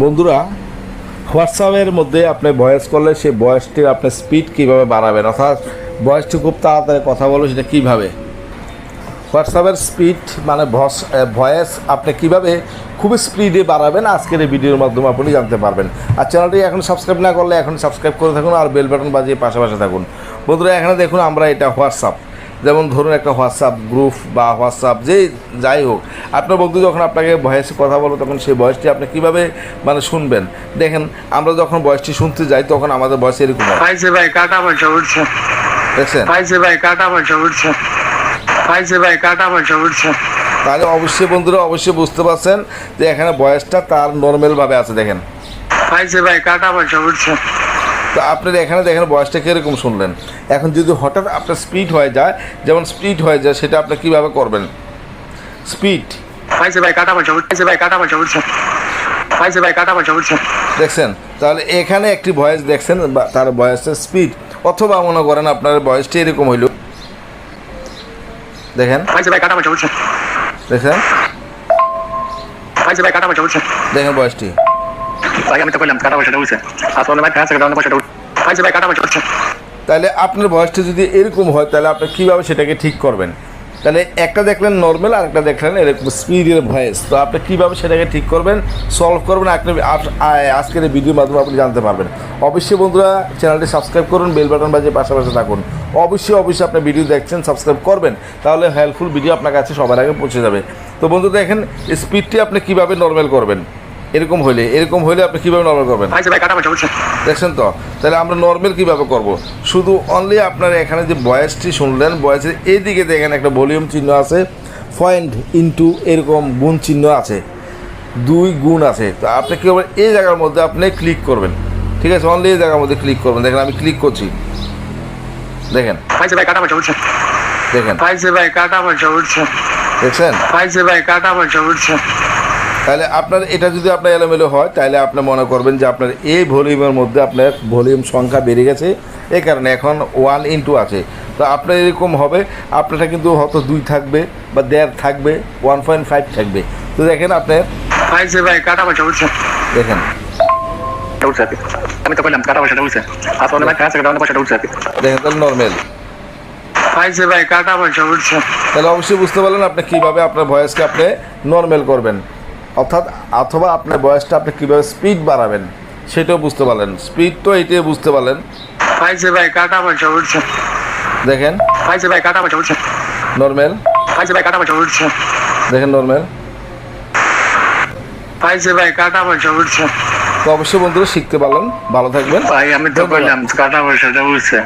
বন্ধুরা, হোয়াটসঅ্যাপের মধ্যে আপনি ভয়েস করলে সেই ভয়েসটির আপনি স্পিড কীভাবে বাড়াবেন, অর্থাৎ ভয়েসটি খুব তাড়াতাড়ি কথা বলবে সেটা কীভাবে, হোয়াটসঅ্যাপের স্পিড মানে ভয়েস আপনি কীভাবে খুব স্পিডে বাড়াবেন আজকের এই ভিডিওর মাধ্যমে আপনি জানতে পারবেন। আর চ্যানেলটি এখন সাবস্ক্রাইব না করলে এখন সাবস্ক্রাইব করে থাকুন আর বেল বাটন বাজিয়ে পাশাপাশি থাকুন। বন্ধুরা, এখানে দেখুন আমরা এটা হোয়াটসঅ্যাপ, যেমন ধরুন একটা হোয়াটসঅ্যাপ গ্রুপ বা হোয়াটসঅ্যাপ যাই হোক, আপনার বন্ধু যখন আপনাকে ভয়েসে কথা বলবে তখন সেই ভয়েসটি আপনি কীভাবে মানে শুনবেন। দেখেন, আমরা যখন ভয়েসটি শুনতে যাই তখন আমাদের ভয়েস এরকম হয়। ভাই কাটা পয়সা উঠছে, দেখছেন? ভাই কাটা পয়সা উঠছে, ভাই কাটা পয়সা উঠছে। তাহলে অবশ্যই বন্ধুরা অবশ্যই বুঝতে পারছেন যে এখানে ভয়েসটা তার নর্মালভাবে আছে। দেখেন ভাই কাটা পয়সা উঠছে। তো আপনার এখানে দেখেন ভয়েসটা কীরকম শুনলেন। এখন যদি হঠাৎ আপনার স্পিড হয়ে যায়, যেমন স্পিড হয়ে যায়, সেটা আপনি কীভাবে করবেন। স্পিড ভাই কাটা পয়সা উঠছে, ভাই কাটা পয়সা উঠছে, ভাই কাটা পয়সা উঠছে। দেখছেন? তাহলে এখানে একটি ভয়েস দেখছেন, তার ভয়েসের স্পিড, অথবা মনে করেন আপনার ভয়েসটি এরকম হইল। দেখেন ভাই কাটা পয়সা উঠছে, দেখছেন? ভাই কাটা পয়সা উঠছে। দেখেন ভয়েসটি। ভাই আমি তো বললাম কাটা পয়সাটা উঠছে, আসলে ভাই কাছে কাটা পয়সাটা উঠছে, ভাই কাটা পয়সা উঠছে। তাহলে আপনার ভয়েসটি যদি এরকম হয় তাহলে আপনি কীভাবে সেটাকে ঠিক করবেন। তাহলে একটা দেখলেন নর্মাল আর একটা দেখলেন এরকম স্পিডের ভয়েস, তো আপনি কীভাবে সেটাকে ঠিক করবেন, সলভ করবেন আজকের এই ভিডিওর মাধ্যমে আপনি জানতে পারবেন। অবশ্যই বন্ধুরা চ্যানেলটি সাবস্ক্রাইব করুন, বেল বাটন বাজিয়ে পাশাপাশি থাকুন। অবশ্যই আপনি ভিডিও দেখছেন, সাবস্ক্রাইব করবেন, তাহলে হেল্পফুল ভিডিও আপনার কাছে সবার আগে পৌঁছে যাবে। তো বন্ধু দেখেন স্পিডটি আপনি কীভাবে নর্মাল করবেন। এরকম হলে আপনি কীভাবে নর্মাল করবেন। ভাই কাটা পয়সা উঠছে। দেখছেন তো? তাহলে আমরা নর্মাল কীভাবে করব, শুধু অনলি আপনার এখানে যে ভয়েসটি শুনলেন, ভয়েসের এইদিকে দেখেন একটা ভলিউম চিহ্ন আছে, পয়েন্ট ইনটু এরকম গুণ চিহ্ন আছে, 2 গুণ আছে। তো আপনি কী করবেন, এই জায়গার মধ্যে আপনি ক্লিক করবেন। ঠিক আছে, অনলি এই জায়গার মধ্যে ক্লিক করবেন। দেখেন আমি ক্লিক করছি, দেখেন ভাই কাটা পয়সা উঠছে, দেখেন ভাই কাটা পয়সা উঠছে, দেখছেন? ভাই কাটা পয়সা উঠছে। তাহলে আপনার এটা যদি আপনার এলোমেলো হয় তাহলে আপনি মনে করবেন যে আপনার এই ভলিউমের মধ্যে আপনার ভলিউম সংখ্যা বেড়ে গেছে, এই কারণে এখন 1 ইনটু আছে। তো আপনার এরকম হবে, আপনারটা কিন্তু হয়তো 2 থাকবে বা 1.5 থাকবে, 1.5 থাকবে। তো দেখেন আপনার ভাই কাটা পয়সা উঠছে, দেখেন আমি তো বললাম কাটা পয়সাটা উঠছে, আসলে ভাই কাছে কাটা পয়সাটা উঠছে। দেখেন তাহলে নর্মাল। ভাই কাটা পয়সা উঠছে। তাহলে অবশ্যই বুঝতে পারলেন আপনি কীভাবে আপনার ভয়েসকে আপনি নর্মাল করবেন, অথবা আপনার ভয়েসটা আপনি কীভাবে স্পিড বাড়াবেন সেটাও বুঝতে পারলেন। স্পিড তো এইটাই বুঝতে পারলেন। ভাই কাটা পয়সা উঠছে, দেখেন ভাই কাটা পয়সা উঠছে, নর্মাল। ভাই কাটা পয়সা উঠছে, দেখেন নর্মাল। ভাই কাটা পয়সা উঠছে। তো অবশ্যই বন্ধুরা শিখতে পারলেন, ভালো থাকবেন। ভাই আমি তো বললাম কাটা পয়সাটা উঠছে।